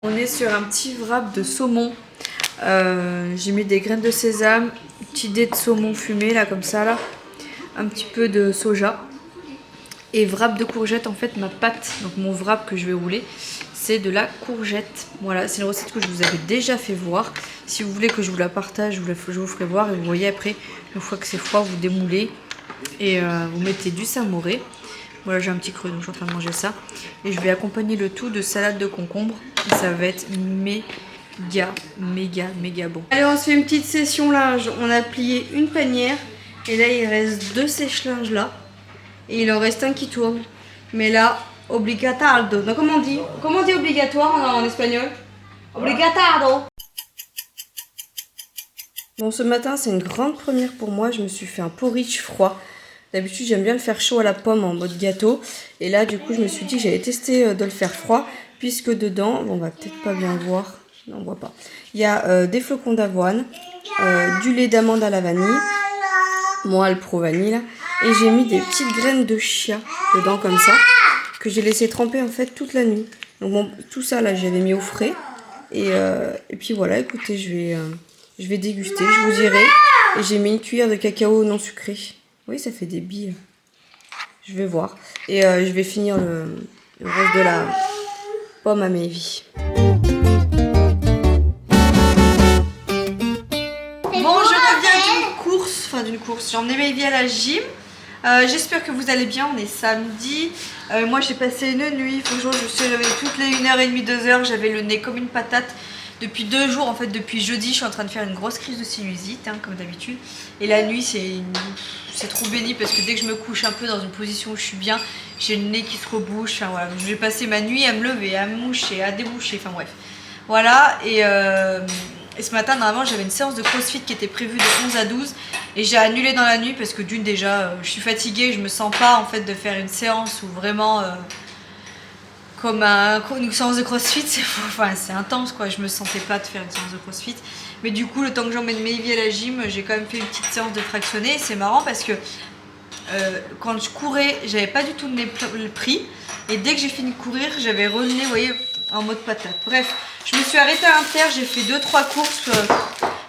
On est sur un petit wrap de saumon. J'ai mis des graines de sésame, un petit dé de saumon fumé là comme ça là, un petit peu de soja et wrap de courgettes. En fait ma pâte, donc mon wrap que je vais rouler, c'est de la courgette. Voilà, c'est une recette que je vous avais déjà fait voir. Si vous voulez que je vous la partage, je vous ferai voir et vous voyez après, une fois que c'est froid, vous démoulez et vous mettez du samouré. Voilà, j'ai un petit creux donc je suis en train de manger ça. Et je vais accompagner le tout de salade de concombre. Et ça va être méga bon. Allez, on se fait une petite session linge. On a plié une panière. Et là, il reste 2 sèche-linges là. Et il en reste un qui tourne. Mais là, obligatardo. Donc, comment on dit obligatoire en espagnol? Obligatardo. Bon, ce matin, c'est une grande première pour moi. Je me suis fait un porridge froid. D'habitude, j'aime bien le faire chaud à la pomme en mode gâteau. Et là, du coup, je me suis dit que j'allais tester de le faire froid. Puisque dedans, bon, on va peut-être pas bien voir. Non, on voit pas. Il y a des flocons d'avoine, du lait d'amande à la vanille. Moi, le pro vanille, là. Et j'ai mis des petites graines de chia dedans, comme ça. Que j'ai laissé tremper, en fait, toute la nuit. Donc, bon, tout ça, là, j'avais mis au frais. Et puis, voilà, écoutez, je vais déguster. Je vous dirai. Et j'ai mis une cuillère de cacao non sucré. Oui, ça fait des billes. Je vais voir. Et je vais finir le reste de la pomme à Mayvi. Bon, je reviens d'une course. J'ai emmené Mayvi à la gym. J'espère que vous allez bien. On est samedi. Moi, j'ai passé une nuit. Franchement, je me suis réveillée toutes les 1h30, 2h. J'avais le nez comme une patate. Depuis 2 jours, en fait, depuis jeudi, je suis en train de faire une grosse crise de sinusite, hein, comme d'habitude. Et la nuit, c'est trop béni parce que dès que je me couche un peu dans une position où je suis bien, j'ai le nez qui se rebouche. Enfin, voilà. Je vais passer ma nuit à me lever, à me moucher, à déboucher. Enfin bref. Voilà. Et ce matin, normalement, j'avais une séance de crossfit qui était prévue de 11 à 12. Et j'ai annulé dans la nuit parce que d'une, déjà, je suis fatiguée. Je me sens pas, en fait, de faire une séance où vraiment... comme une séance de crossfit, c'est intense quoi, je me sentais pas de faire une séance de crossfit. Mais du coup, le temps que j'emmène Mayvi à la gym, j'ai quand même fait une petite séance de fractionné. C'est marrant parce que quand je courais, j'avais pas du tout le nez pris. Et dès que j'ai fini de courir, j'avais le nez, vous voyez, en mode patate. Bref, je me suis arrêtée à l'inter, j'ai fait 2-3 courses.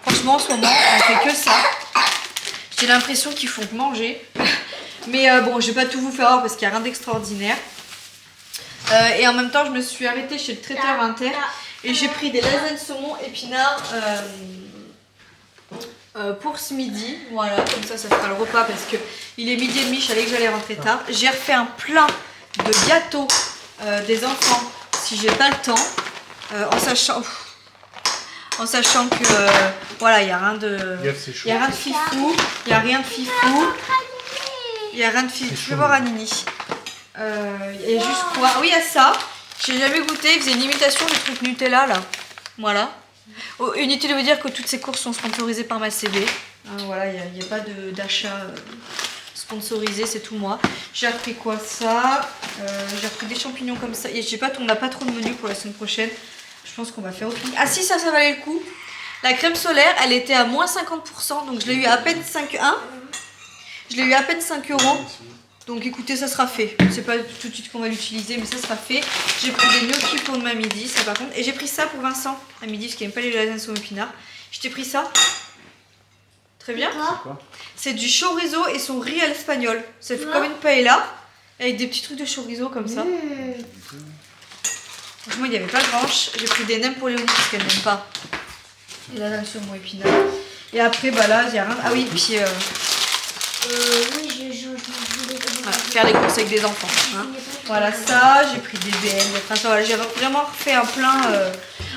Franchement, en ce moment, on fait que ça. J'ai l'impression qu'ils font que manger. Mais bon, je vais pas tout vous faire voir parce qu'il n'y a rien d'extraordinaire. Et en même temps, je me suis arrêtée chez le traiteur inter et j'ai pris des lasagnes saumon épinards pour ce midi. Voilà, comme ça fera le repas parce que il est 12h30, je savais que j'allais rentrer tard. J'ai refait un plein de gâteaux des enfants si j'ai pas le temps, en sachant que voilà, il n'y a rien de fifou, il n'y a rien de fifou. Je vais voir Anini. Il y a juste quoi? Oui, il y a ça. J'ai jamais goûté. Il faisait une imitation du truc Nutella là. Voilà. Oh, inutile de vous dire que toutes ces courses sont sponsorisées par ma CB. Voilà, il n'y a pas d'achat sponsorisé, c'est tout moi. J'ai appris quoi ça? J'ai appris des champignons comme ça. Et on n'a pas trop de menu pour la semaine prochaine. Je pense qu'on va faire aucune. Ah si, ça valait le coup. La crème solaire, elle était à moins 50%. Donc je l'ai eu à peine 5 €. Donc écoutez, ça sera fait. C'est pas tout de suite qu'on va l'utiliser, mais ça sera fait. J'ai pris des gnocchis pour demain midi, ça par contre. Et j'ai pris ça pour Vincent à midi, parce qu'il n'aime pas les lasagnes saumon épinards. Je t'ai pris ça. Très bien. C'est du chorizo et son riz à l'espagnol. Ça fait comme une paella, avec des petits trucs de chorizo comme ça. Franchement, il n'y avait pas de branche. J'ai pris des nems pour Léonie, parce qu'elle n'aime pas les lasagnes saumon épinards. Et après, bah là, il n'y a rien. Ah oui, puis... voilà, faire les courses avec des enfants. Hein. Voilà ça, j'ai pris des BN, voilà, j'ai vraiment refait un plein.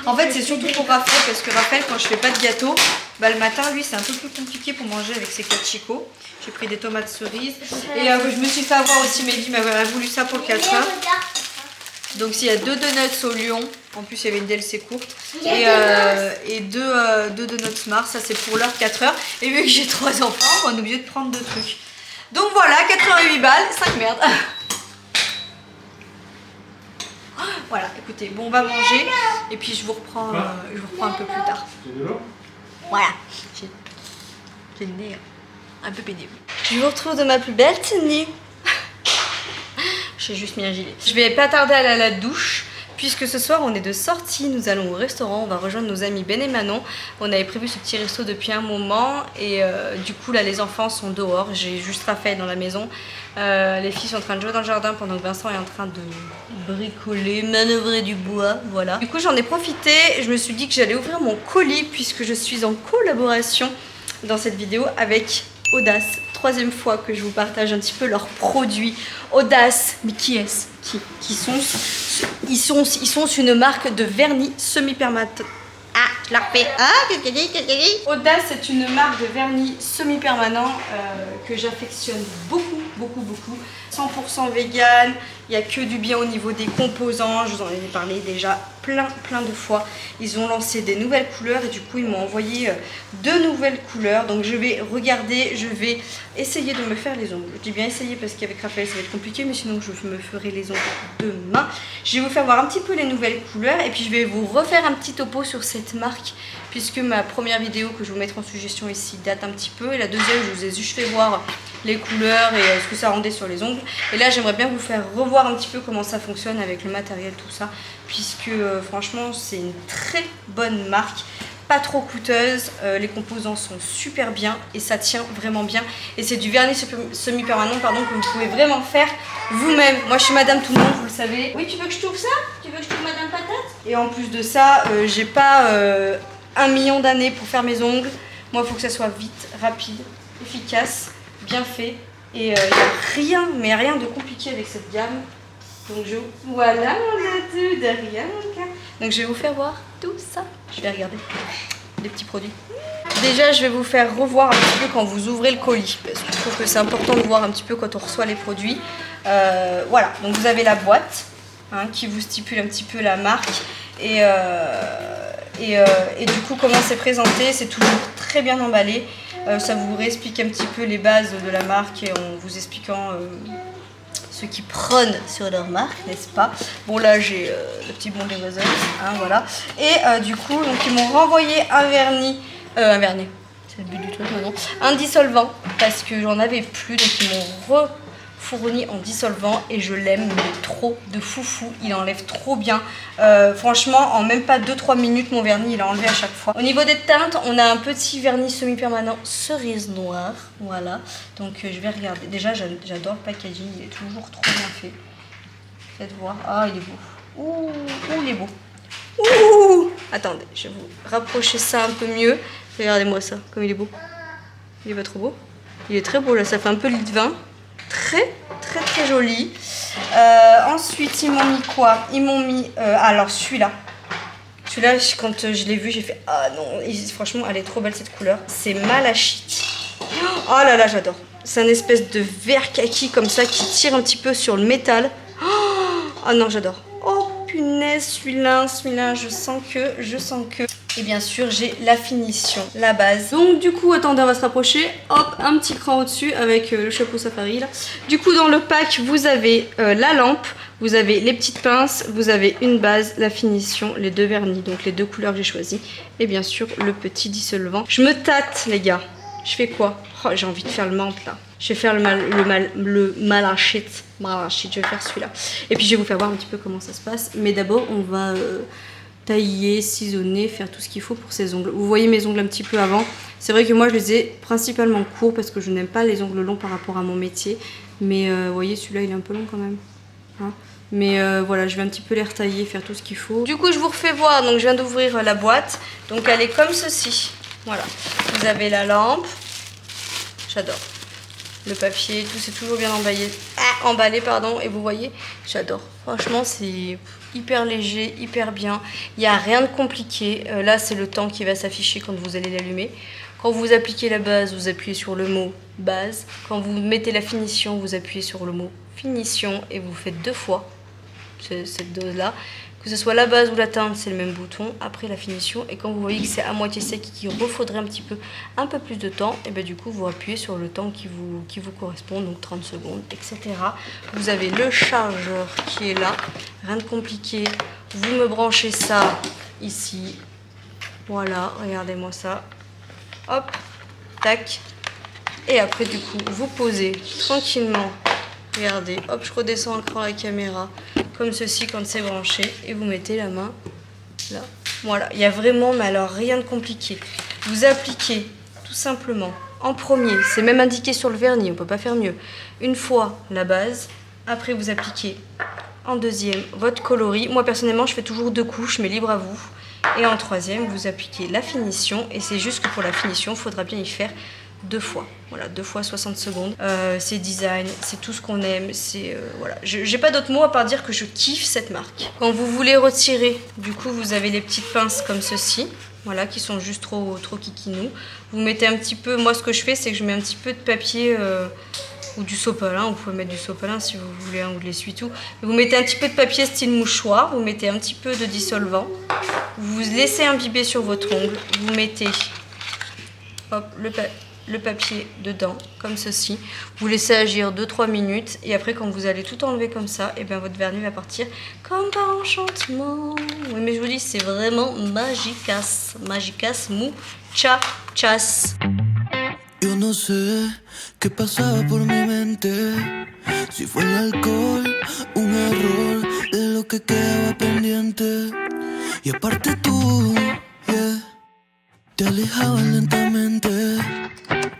En fait, c'est surtout pour Raphaël parce que Raphaël, quand je fais pas de gâteau, bah, le matin, lui, c'est un peu plus compliqué pour manger avec ses 4 chicots. J'ai pris des tomates cerises et je me suis fait avoir aussi. Mehdi m'avait voulu ça pour 4 heures. Donc, s'il y a 2 donuts au lion, en plus, il y avait une DLC courte et 2 donuts Mars, ça c'est pour l'heure 4 heures. Et vu que j'ai 3 enfants, on est obligé de prendre 2 trucs. Donc voilà, 88 balles, 5 merdes. Voilà, écoutez, bon, on va manger et puis je vous reprends un peu plus tard. Voilà, j'ai le nez un peu pénible. Je vous retrouve de ma plus belle tenue. J'ai juste mis un gilet. Je vais pas tarder à aller à la douche Puisque ce soir on est de sortie, nous allons au restaurant, on va rejoindre nos amis Ben et Manon. On avait prévu ce petit resto depuis un moment et du coup là les enfants sont dehors, j'ai juste Raphaël dans la maison. Les filles sont en train de jouer dans le jardin pendant que Vincent est en train de bricoler, manœuvrer du bois, voilà. Du coup j'en ai profité, je me suis dit que j'allais ouvrir mon colis puisque je suis en collaboration dans cette vidéo avec Audace. Troisième fois que je vous partage un petit peu leurs produits. Audace, mais qui est-ce? Ils sont une marque de vernis semi-permanent. Ah, je la refais. Ah, qu'est-ce qu'elle dit? Audace, c'est une marque de vernis semi-permanent que j'affectionne beaucoup. 100% vegan, il n'y a que du bien au niveau des composants, je vous en ai parlé déjà plein de fois. Ils ont lancé des nouvelles couleurs et du coup ils m'ont envoyé deux nouvelles couleurs. Donc je vais regarder, je vais essayer de me faire les ongles. Je dis bien essayer parce qu'avec Raphaël ça va être compliqué, mais sinon je me ferai les ongles demain. Je vais vous faire voir un petit peu les nouvelles couleurs et puis je vais vous refaire un petit topo sur cette marque puisque ma première vidéo que je vous mettrai en suggestion ici date un petit peu et la deuxième je vous ai juste fait voir les couleurs et ce que ça rendait sur les ongles. Et là j'aimerais bien vous faire revoir un petit peu comment ça fonctionne avec le matériel, tout ça, puisque franchement c'est une très bonne marque, pas trop coûteuse, les composants sont super bien et ça tient vraiment bien. Et c'est du vernis semi-permanent que vous pouvez vraiment faire vous-même. Moi je suis madame tout le monde, vous le savez. Oui, tu veux que je t'ouvre ça? Tu veux que je t'ouvre madame patate? Et en plus de ça, j'ai pas 1 million d'années pour faire mes ongles. Moi il faut que ça soit vite, rapide, efficace, bien fait. Et il n'y a rien de compliqué avec cette gamme. Donc voilà mon atout, derrière mon cas. Donc je vais vous faire voir tout ça. Je vais regarder les petits produits. Déjà je vais vous faire revoir un petit peu quand vous ouvrez le colis. Parce que je trouve que c'est important de voir un petit peu quand on reçoit les produits. Voilà, donc vous avez la boîte qui vous stipule un petit peu la marque. Et du coup comment c'est présenté, c'est toujours très bien emballé. Ça vous réexplique un petit peu les bases de la marque et en vous expliquant ceux qui prônent sur leur marque, n'est-ce pas? Bon là j'ai le petit bon des voisins, voilà. Et du coup donc ils m'ont renvoyé un vernis, c'est le but du truc maintenant, un dissolvant parce que j'en avais plus, donc ils m'ont fourni en dissolvant et je l'aime mais trop de foufou, il enlève trop bien. Franchement en même pas 2-3 minutes mon vernis il a enlevé à chaque fois. Au niveau des teintes on a un petit vernis semi-permanent cerise noire, voilà. Donc je vais regarder, déjà j'adore le packaging, il est toujours trop bien fait. Faites voir, ah il est beau, ouh il est beau, ouh. Attendez, je vais vous rapprocher ça un peu mieux, regardez-moi ça, comme il est beau. Il est pas trop beau? Il est très beau là, ça fait un peu lit de vin. Très joli. Ensuite ils m'ont mis quoi? Ils m'ont mis alors celui-là quand je l'ai vu j'ai fait ah non, franchement elle est trop belle cette couleur, c'est Malachite. Oh là là j'adore, c'est un espèce de vert kaki comme ça qui tire un petit peu sur le métal. Oh non j'adore, oh punaise celui-là je sens que et bien sûr j'ai la finition, la base. Donc du coup attendez on va se rapprocher, hop un petit cran au dessus avec le chapeau safari là. Du coup dans le pack vous avez la lampe, vous avez les petites pinces, vous avez une base, la finition, les deux vernis, donc les deux couleurs que j'ai choisies et bien sûr le petit dissolvant. Je me tâte les gars, je fais quoi? Oh, j'ai envie de faire le menthe là. Je vais faire le malachite, je vais faire celui-là. Et puis je vais vous faire voir un petit peu comment ça se passe. Mais d'abord on va tailler, cisaonner, faire tout ce qu'il faut pour ces ongles. Vous voyez mes ongles un petit peu avant. C'est vrai que moi je les ai principalement courts parce que je n'aime pas les ongles longs par rapport à mon métier. Mais vous voyez celui-là il est un peu long quand même. Mais voilà, je vais un petit peu les retailler, faire tout ce qu'il faut. Du coup je vous refais voir, donc je viens d'ouvrir la boîte. Donc elle est comme ceci. Voilà, vous avez la lampe. J'adore. Le papier, tout c'est toujours bien emballé, pardon. Et vous voyez, j'adore. Franchement, c'est hyper léger, hyper bien. Il n'y a rien de compliqué. Là, c'est le temps qui va s'afficher quand vous allez l'allumer. Quand vous appliquez la base, vous appuyez sur le mot base. Quand vous mettez la finition, vous appuyez sur le mot finition et vous faites 2 fois cette dose-là. Que ce soit la base ou la teinte, c'est le même bouton. Après la finition, et quand vous voyez que c'est à moitié sec et qu'il refaudrait un peu plus de temps, et bien du coup vous appuyez sur le temps qui vous correspond, donc 30 secondes, etc. Vous avez le chargeur qui est là, rien de compliqué. Vous me branchez ça ici. Voilà, regardez-moi ça. Hop, tac. Et après du coup, vous posez tranquillement. Regardez, hop, je redescends encore la caméra. comme ceci quand c'est branché. Et vous mettez la main là. Voilà, il y a vraiment, mais alors rien de compliqué. Vous appliquez tout simplement en premier, c'est même indiqué sur le vernis, on peut pas faire mieux. Une fois la base, après vous appliquez en deuxième votre coloris. Moi personnellement je fais toujours 2 couches, mais libre à vous. Et en troisième vous appliquez la finition, et c'est juste que pour la finition il faudra bien y faire 2 fois. Voilà, 2 fois 60 secondes. C'est design, c'est tout ce qu'on aime. Voilà. J'ai pas d'autres mots à part dire que je kiffe cette marque. Quand vous voulez retirer, du coup, vous avez les petites pinces comme ceci. Voilà, qui sont juste trop kikinous. Vous mettez un petit peu, moi ce que je fais, c'est que je mets un petit peu de papier ou du sopalin. Vous pouvez mettre du sopalin si vous voulez, hein, ou de l'essuie-tout. Vous mettez un petit peu de papier style mouchoir. Vous mettez un petit peu de dissolvant. Vous laissez imbiber sur votre ongle. Vous mettez hop, le papier dedans, comme ceci. Vous laissez agir 2-3 minutes, et après quand vous allez tout enlever comme ça, et bien votre vernis va partir comme par enchantement. Oui, mais je vous dis, c'est vraiment magicas. Magicas muchachas. Yo no sé qué pasaba por mi mente, si fue el alcohol, un error de lo que quedaba pendiente. Y aparte tú, yeah, te alejabas lentamente.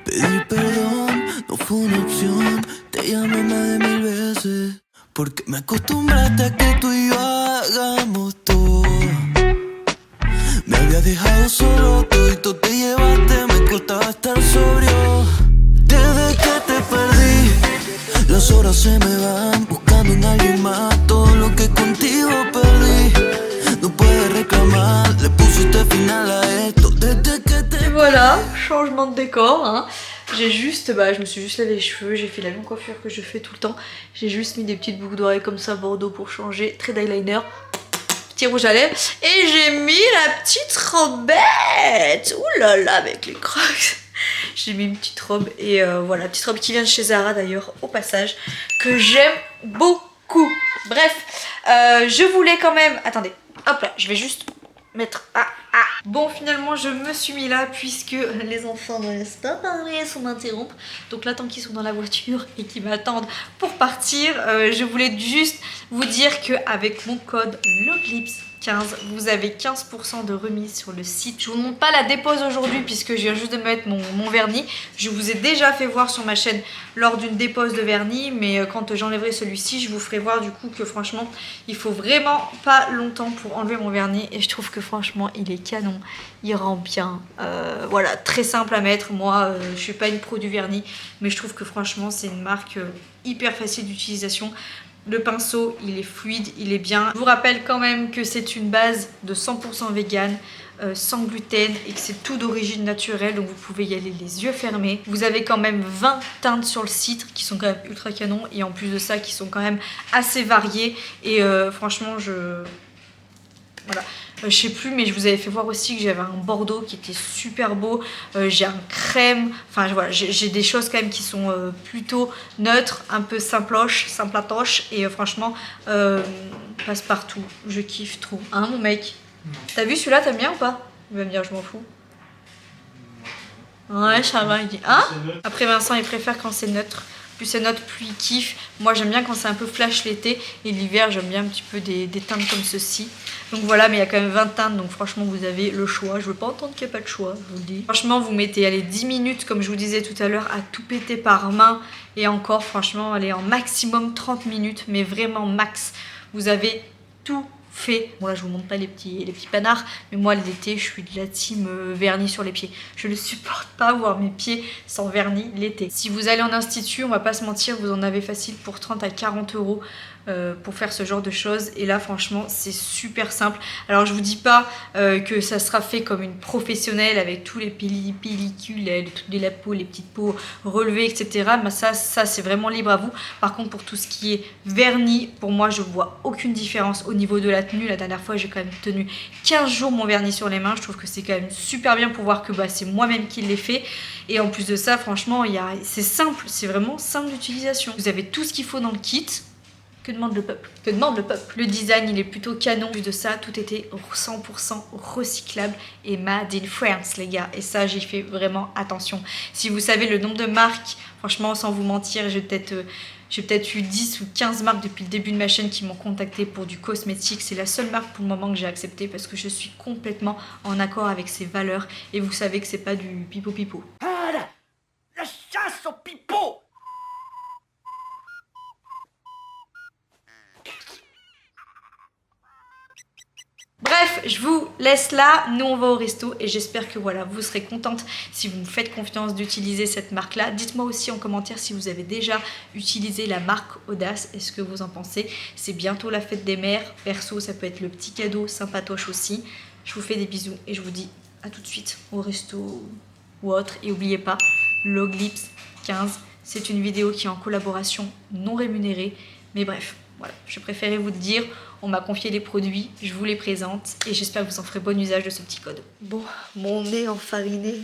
Pedir perdón no fue una opción, te llamé más de 1000 veces, porque me acostumbraste a que tú y yo hagamos todo. Me había dejado solo, todito te llevaste, me costaba estar sobrio. Desde que te perdí, las horas se me van buscando en alguien más. Todo lo que contigo perdí, no puedes reclamar, le pusiste final a esto. Desde que te Voilà, changement de décor, hein. J'ai juste, je me suis juste lavé les cheveux, j'ai fait la même coiffure que je fais tout le temps. J'ai juste mis des petites boucles d'oreilles comme ça, bordeaux pour changer, trait d'eyeliner, petit rouge à lèvres, et j'ai mis la petite robette. Ouh là là, avec les crocs. J'ai mis une petite robe, et voilà, petite robe qui vient de chez Zara d'ailleurs, au passage, que j'aime beaucoup. Bref, je voulais quand même, attendez, hop là, je vais juste mettre... Bon, finalement je me suis mis là puisque les enfants ne laissent pas parler sans m'interrompre. Donc là, tant qu'ils sont dans la voiture et qu'ils m'attendent pour partir, je voulais juste vous dire qu'avec mon code LOGLIPS15, vous avez 15% de remise sur le site. Je vous montre pas la dépose aujourd'hui puisque je viens juste de mettre mon vernis. Je vous ai déjà fait voir sur ma chaîne lors d'une dépose de vernis, mais quand j'enlèverai celui-ci, je vous ferai voir du coup que franchement, il faut vraiment pas longtemps pour enlever mon vernis, et je trouve que franchement, il est canon, il rend bien. Voilà, très simple à mettre. Moi, je suis pas une pro du vernis, mais je trouve que franchement, c'est une marque hyper facile d'utilisation. Le pinceau, il est fluide, il est bien. Je vous rappelle quand même que c'est une base de 100% vegan, sans gluten, et que c'est tout d'origine naturelle, donc vous pouvez y aller les yeux fermés. Vous avez quand même 20 teintes sur le site qui sont quand même ultra canon, et en plus de ça qui sont quand même assez variées, et franchement voilà. Je sais plus, mais je vous avais fait voir aussi que j'avais un bordeaux qui était super beau. J'ai un crème. Enfin voilà, j'ai des choses quand même qui sont plutôt neutres, un peu simplatoche. Et franchement, passe partout. Je kiffe trop. Hein, mon mec? T'as vu celui-là, t'aimes bien ou pas? Il va me dire, je m'en fous. Ouais, Charles, il dit. Hein? Après, Vincent, il préfère quand c'est neutre. Plus c'est neutre, plus il kiffe. Moi, j'aime bien quand c'est un peu flash l'été. Et l'hiver, j'aime bien un petit peu des teintes comme ceci. Donc voilà, mais il y a quand même 20 teintes. Donc franchement, vous avez le choix. Je veux pas entendre qu'il n'y a pas de choix, je vous le dis. Franchement, vous mettez, allez, 10 minutes, comme je vous disais tout à l'heure, à tout péter par main. Et encore, franchement, allez, en maximum 30 minutes. Mais vraiment max. Vous avez tout fait. Bon là je vous montre pas les petits panards, mais moi l'été je suis de la team vernis sur les pieds. Je ne supporte pas voir mes pieds sans vernis l'été. Si vous allez en institut, on va pas se mentir, vous en avez facile pour 30 à 40 euros pour faire ce genre de choses, et là franchement c'est super simple. Alors je vous dis pas que ça sera fait comme une professionnelle avec tous les pellicules, les lapos, les petites peaux relevées, etc. Mais ça c'est vraiment libre à vous. Par contre, pour tout ce qui est vernis, pour moi je vois aucune différence au niveau de la tenue. La dernière fois j'ai quand même tenu 15 jours mon vernis sur les mains. Je trouve que c'est quand même super bien pour voir que c'est moi-même qui l'ai fait. Et en plus de ça, franchement, c'est simple, c'est vraiment simple d'utilisation. Vous avez tout ce qu'il faut dans le kit. Que demande le peuple? Que demande le peuple? Le design, il est plutôt canon. En plus de ça, tout était 100% recyclable et made in France, les gars. Et ça, j'y fais vraiment attention. Si vous savez le nombre de marques, franchement, sans vous mentir, je vais peut-être J'ai peut-être eu 10 ou 15 marques depuis le début de ma chaîne qui m'ont contacté pour du cosmétique. C'est la seule marque pour le moment que j'ai acceptée parce que je suis complètement en accord avec ses valeurs. Et vous savez que c'est pas du pipo-pipo. Ah, la chasse au pipeau. Bref, je vous laisse là, nous on va au resto et j'espère que voilà, vous serez contente si vous me faites confiance d'utiliser cette marque-là. Dites-moi aussi en commentaire si vous avez déjà utilisé la marque Audace, est-ce que vous en pensez? C'est bientôt la fête des mères, perso ça peut être le petit cadeau sympatoche aussi. Je vous fais des bisous et je vous dis à tout de suite au resto ou autre. Et n'oubliez pas, Loglips 15, c'est une vidéo qui est en collaboration non rémunérée, mais bref. Voilà, je préférais vous le dire, on m'a confié les produits, je vous les présente et j'espère que vous en ferez bon usage de ce petit code. Bon, mon nez enfariné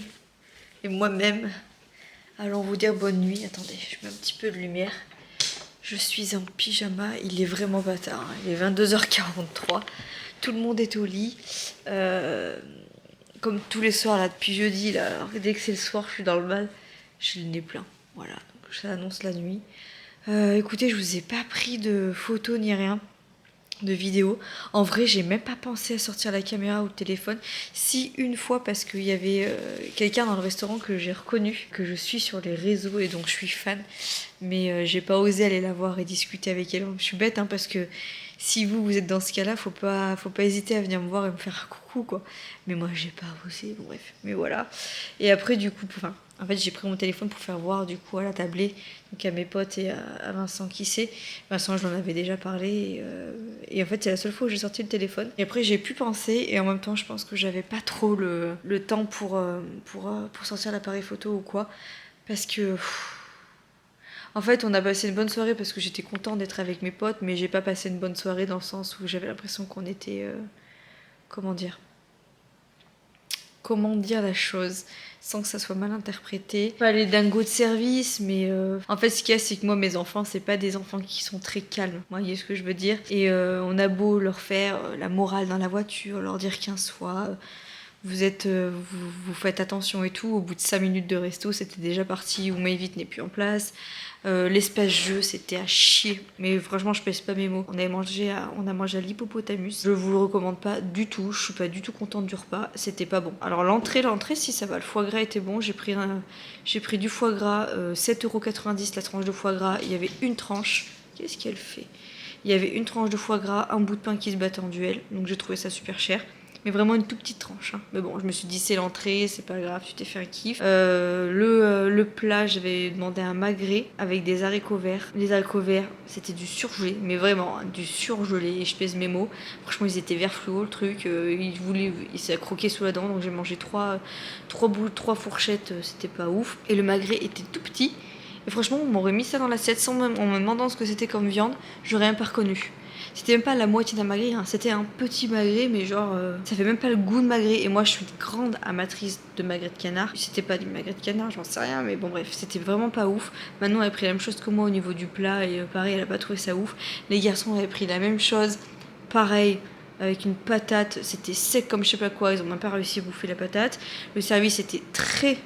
et moi-même, allons vous dire bonne nuit. Attendez, je mets un petit peu de lumière. Je suis en pyjama, il est vraiment bâtard, hein. Il est 22h43, tout le monde est au lit. Comme tous les soirs là, depuis jeudi, là, alors dès que c'est le soir, je suis dans le mal, j'ai le nez plein. Voilà, donc ça annonce la nuit. Écoutez, je vous ai pas pris de photos ni rien, de vidéos. En vrai, j'ai même pas pensé à sortir la caméra ou le téléphone. Si une fois, parce qu'il y avait quelqu'un dans le restaurant que j'ai reconnu, que je suis sur les réseaux et donc je suis fan, mais j'ai pas osé aller la voir et discuter avec elle. Je suis bête, hein, parce que si vous êtes dans ce cas-là, faut pas hésiter à venir me voir et me faire un coucou, quoi. Mais moi, j'ai pas osé, bon, bref. Mais voilà. Et après, du coup, enfin, en fait, j'ai pris mon téléphone pour faire voir, du coup, à la tablée, donc à mes potes et à Vincent qui sait. Vincent, je l'en avais déjà parlé. Et en fait, c'est la seule fois où j'ai sorti le téléphone. Et après, j'ai pu penser. Et en même temps, je pense que j'avais pas trop le temps pour sortir l'appareil photo ou quoi. Parce que... En fait, on a passé une bonne soirée parce que j'étais contente d'être avec mes potes, mais j'ai pas passé une bonne soirée dans le sens où j'avais l'impression qu'on était... Comment dire la chose sans que ça soit mal interprété. Pas les dingos de service, mais en fait ce qu'il y a, c'est que moi mes enfants, c'est pas des enfants qui sont très calmes, vous voyez ce que je veux dire. Et on a beau leur faire la morale dans la voiture, leur dire 15 fois vous faites attention et tout, au bout de 5 minutes de resto c'était déjà parti, ou Maevit n'est plus en place. L'espace jeu, c'était à chier, mais franchement je pèse pas mes mots. On a mangé à l'hippopotamus, je vous le recommande pas du tout, je suis pas du tout contente du repas, c'était pas bon. Alors l'entrée si ça va, le foie gras était bon, j'ai pris du foie gras, 7,90€ la tranche de foie gras, il y avait une tranche, qu'est-ce qu'elle fait? Il y avait une tranche de foie gras, un bout de pain qui se battait en duel, donc j'ai trouvé ça super cher. Mais vraiment une toute petite tranche, hein. Mais bon, je me suis dit c'est l'entrée, c'est pas grave, tu t'es fait un kiff. Le plat, j'avais demandé un magret avec des haricots verts. Les haricots verts, c'était du surgelé, mais vraiment hein, du surgelé, et je pèse mes mots. Franchement, ils étaient vert fluo le truc, il s'est croqué sous la dent, donc j'ai mangé 3 fourchettes, c'était pas ouf. Et le magret était tout petit, et franchement, on m'aurait mis ça dans l'assiette en me demandant ce que c'était comme viande, j'aurais même pas reconnu. C'était même pas la moitié d'un magret, hein. C'était un petit magret, mais genre, ça fait même pas le goût de magret. Et moi, je suis une grande amatrice de magret de canard. C'était pas du magret de canard, j'en sais rien, mais bon, bref, c'était vraiment pas ouf. Maintenant, elle a pris la même chose que moi au niveau du plat, et pareil, elle a pas trouvé ça ouf. Les garçons avaient pris la même chose, pareil, avec une patate, c'était sec comme je sais pas quoi, ils ont même pas réussi à bouffer la patate. Le service était très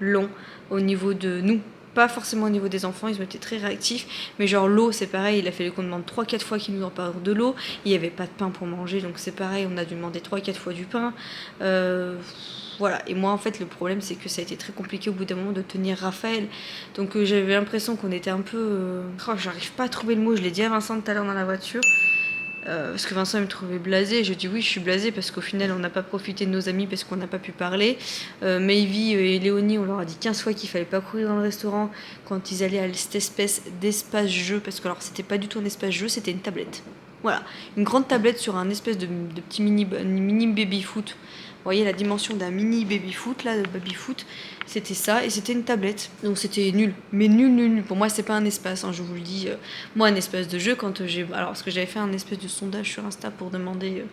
long au niveau de nous. Pas forcément au niveau des enfants, ils ont été très réactifs, mais genre l'eau c'est pareil, il a fallu qu'on demande 3-4 fois qu'ils nous emparent de l'eau, il n'y avait pas de pain pour manger, donc c'est pareil, on a dû demander 3-4 fois du pain, voilà. Et moi en fait le problème c'est que ça a été très compliqué au bout d'un moment de tenir Raphaël, donc j'avais l'impression qu'on était un peu... j'arrive pas à trouver le mot, je l'ai dit à Vincent tout à l'heure dans la voiture, parce que Vincent me trouvait blasée, je dis oui je suis blasée parce qu'au final on n'a pas profité de nos amis parce qu'on n'a pas pu parler. Maevy et Léonie, on leur a dit 15 fois qu'il fallait pas courir dans le restaurant quand ils allaient à cette espèce d'espace jeu, parce que alors c'était pas du tout un espace jeu, c'était une tablette. Voilà, une grande tablette sur un espèce de petit mini baby foot. Vous voyez la dimension d'un mini baby foot là, de baby foot, c'était ça, et c'était une tablette. Donc c'était nul, mais nul. Pour moi c'est pas un espace, hein, je vous le dis. Moi un espace de jeu, quand j'ai... Alors parce que j'avais fait un espèce de sondage sur Insta pour demander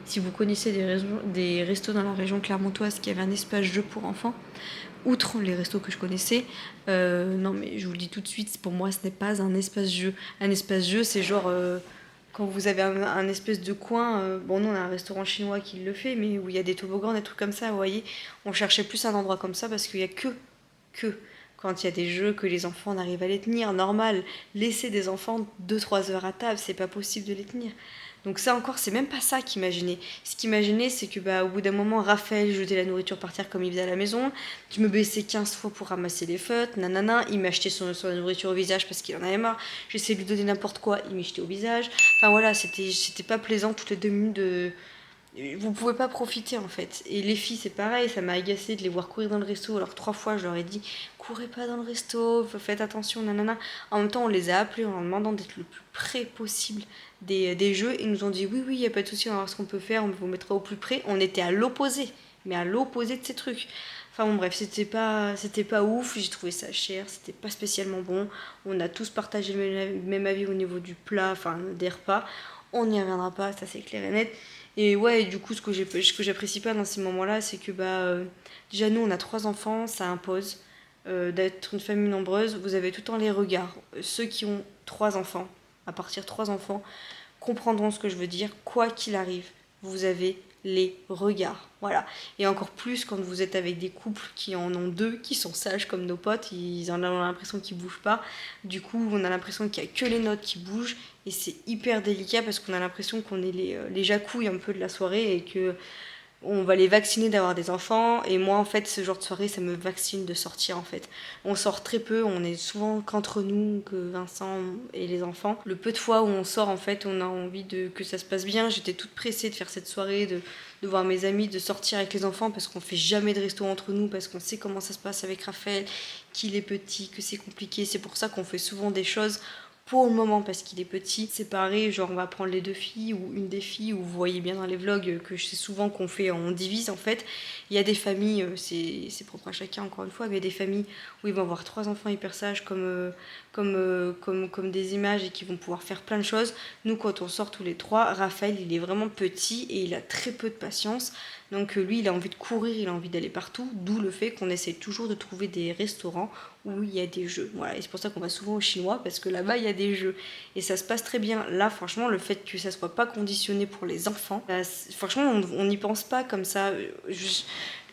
si vous connaissez des restos dans la région clermontoise qui avaient un espace jeu pour enfants. Outre les restos que je connaissais, non mais je vous le dis tout de suite, pour moi ce n'est pas un espace jeu. Un espace jeu c'est genre... quand vous avez un espèce de coin, bon nous on a un restaurant chinois qui le fait, mais où il y a des toboggans, des trucs comme ça, vous voyez, on cherchait plus un endroit comme ça parce qu'il y a que quand il y a des jeux que les enfants n'arrivent à les tenir. Normal, laisser des enfants 2-3 heures à table, c'est pas possible de les tenir. Donc ça encore, c'est même pas ça qu'il imaginait. Ce qu'il imaginait, c'est que au bout d'un moment, Raphaël jetait la nourriture par terre comme il faisait à la maison. Je me baissais 15 fois pour ramasser les feutres, nanana. Il m'achetait son nourriture au visage parce qu'il en avait marre. J'essayais de lui donner n'importe quoi, il m'achetait au visage. Enfin voilà, c'était pas plaisant toutes les 2 minutes de... Vous pouvez pas profiter en fait. Et les filles, c'est pareil, ça m'a agacé de les voir courir dans le resto. Alors 3 fois, je leur ai dit, courez pas dans le resto, faites attention, nanana. En même temps, on les a appelés en leur demandant d'être le plus près possible des jeux. Ils nous ont dit, oui, il n'y a pas de souci, on va voir ce qu'on peut faire, on vous mettra au plus près. On était à l'opposé, mais à l'opposé de ces trucs. Enfin bon bref, c'était pas ouf, j'ai trouvé ça cher, c'était pas spécialement bon. On a tous partagé le même avis au niveau du plat, enfin des repas. On n'y reviendra pas, ça c'est clair et net. Et ouais, du coup, ce que j'apprécie pas dans ces moments-là, c'est que déjà nous, on a 3 enfants, ça impose d'être une famille nombreuse. Vous avez tout le temps les regards. Ceux qui ont 3 enfants, à partir de 3 enfants, comprendront ce que je veux dire. Quoi qu'il arrive, vous avez les regards. Voilà. Et encore plus quand vous êtes avec des couples qui en ont 2, qui sont sages comme nos potes, ils en ont l'impression qu'ils bougent pas. Du coup, on a l'impression qu'il y a que les nôtres qui bougent. Et c'est hyper délicat parce qu'on a l'impression qu'on est les jacouilles un peu de la soirée et que on va les vacciner d'avoir des enfants. Et moi, en fait, ce genre de soirée, ça me vaccine de sortir, en fait. On sort très peu, on est souvent qu'entre nous, que Vincent et les enfants. Le peu de fois où on sort, en fait, on a envie que ça se passe bien. J'étais toute pressée de faire cette soirée, de voir mes amis, de sortir avec les enfants, parce qu'on fait jamais de resto entre nous, parce qu'on sait comment ça se passe avec Raphaël, qu'il est petit, que c'est compliqué. C'est pour ça qu'on fait souvent des choses pour le moment parce qu'il est petit, séparé, genre on va prendre les 2 filles ou une des filles, ou vous voyez bien dans les vlogs que je sais souvent qu'on fait, on divise en fait. Il y a des familles, c'est propre à chacun encore une fois, mais il y a des familles où ils vont avoir 3 enfants hyper sages comme des images et qui vont pouvoir faire plein de choses. Nous quand on sort tous les 3, Raphaël il est vraiment petit et il a très peu de patience. Donc lui il a envie de courir, il a envie d'aller partout, d'où le fait qu'on essaie toujours de trouver des restaurants où il y a des jeux. Voilà, et c'est pour ça qu'on va souvent au chinois parce que là-bas il y a des jeux et ça se passe très bien. Là franchement le fait que ça soit pas conditionné pour les enfants, franchement on n'y pense pas comme ça.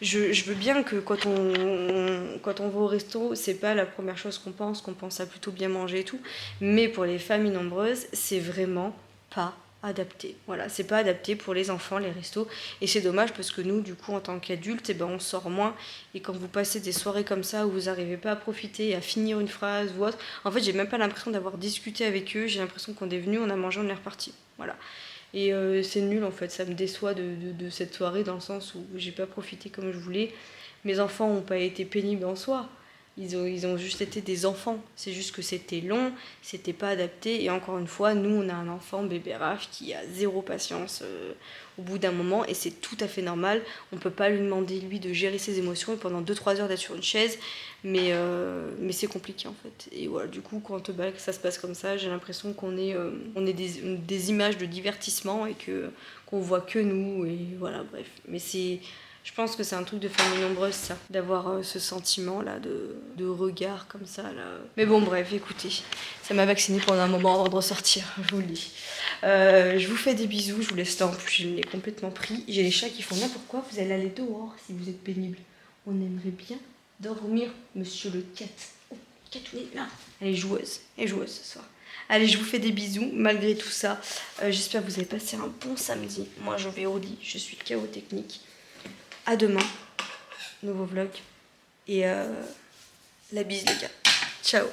Je veux bien que quand on va au resto, c'est pas la première chose qu'on pense à plutôt bien manger et tout, mais pour les familles nombreuses, c'est vraiment pas adapté. Voilà, c'est pas adapté pour les enfants, les restos, et c'est dommage parce que nous, du coup, en tant qu'adultes, on sort moins, et quand vous passez des soirées comme ça où vous n'arrivez pas à profiter, à finir une phrase ou autre, en fait, j'ai même pas l'impression d'avoir discuté avec eux, j'ai l'impression qu'on est venu, on a mangé, on est reparti. Voilà. Et c'est nul en fait, ça me déçoit de cette soirée dans le sens où j'ai pas profité comme je voulais. Mes enfants n'ont pas été pénibles en soi, ils ont juste été des enfants. C'est juste que c'était long, c'était pas adapté. Et encore une fois, nous on a un enfant, bébé Raph, qui a 0 patience au bout d'un moment et c'est tout à fait normal. On peut pas lui demander lui de gérer ses émotions et pendant 2-3 heures d'être sur une chaise, mais c'est compliqué en fait. Et voilà, du coup quand ça se passe comme ça, j'ai l'impression qu'on est des images de divertissement et qu'on voit que nous et voilà, bref. Mais je pense que c'est un truc de famille nombreuse, ça, d'avoir ce sentiment-là de regard comme ça, là. Mais bon, bref, écoutez, ça m'a vacciné pendant un moment avant de ressortir, je vous le dis. Je vous fais des bisous, je vous laisse là, en plus je l'ai complètement pris. J'ai les chats qui font n'importe quoi, vous allez aller dehors si vous êtes pénible. On aimerait bien dormir, monsieur le cat. Oh, Catounet, là. Elle est joueuse ce soir. Allez, je vous fais des bisous, malgré tout ça. J'espère que vous avez passé un bon samedi. Moi, je vais au lit, je suis KO technique. À demain, nouveau vlog. Et la bise les gars. Ciao.